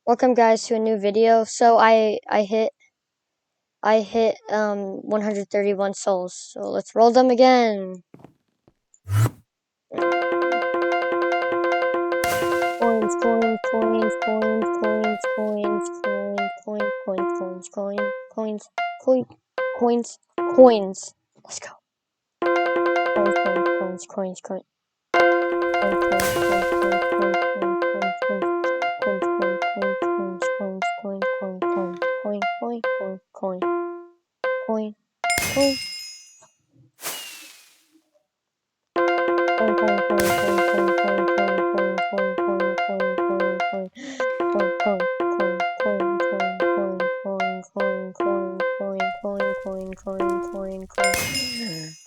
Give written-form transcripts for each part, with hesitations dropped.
Welcome guys to a new video. So I hit 131 souls. So let's roll them again. Coins, coins, coins, coins, coins, coins, coins, coins, coins, coins, coins, coins, coins. Let's go. Coins, coins, coins, coins, coins.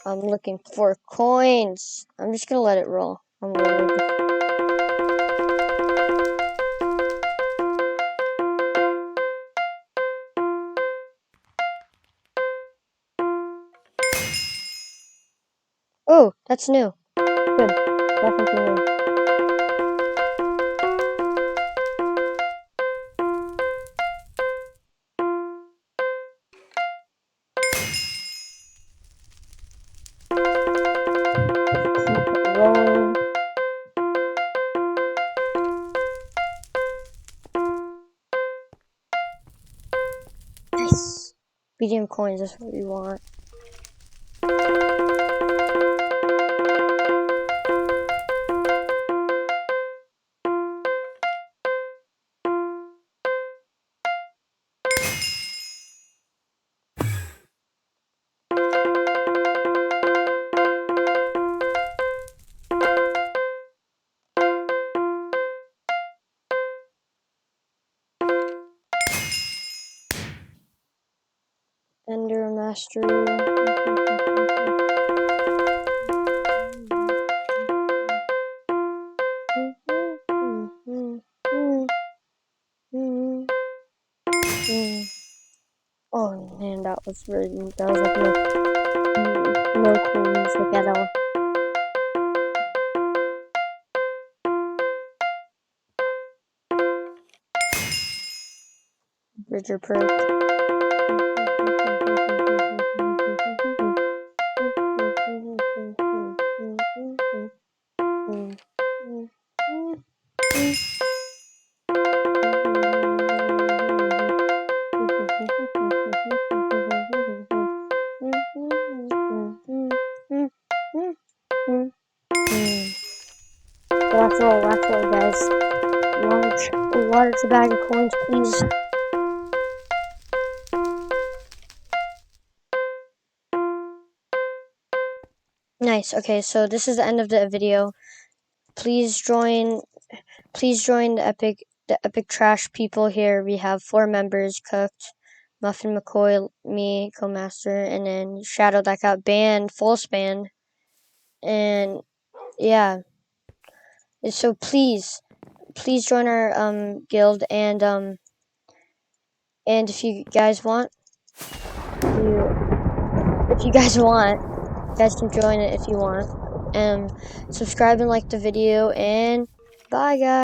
I'm looking for coins. I'm just gonna let it roll. Oh, that's new. Good. Definitely new. Rolling. Nice. BGM coins, that's what we want. Ender Mastery. Oh man, that was like no coins like at all. Bridger perk. Let's roll, guys. Large bag of coins, please. Nice. Okay, so this is the end of the video. Please join the epic trash people here. We have 4 members: Cooked, Muffin McCoy, me, Co-Master, and then Shadow that got banned, full span. And yeah. So please join our guild, and if you guys want, you guys can join it if you want. Subscribe and like the video, and bye guys.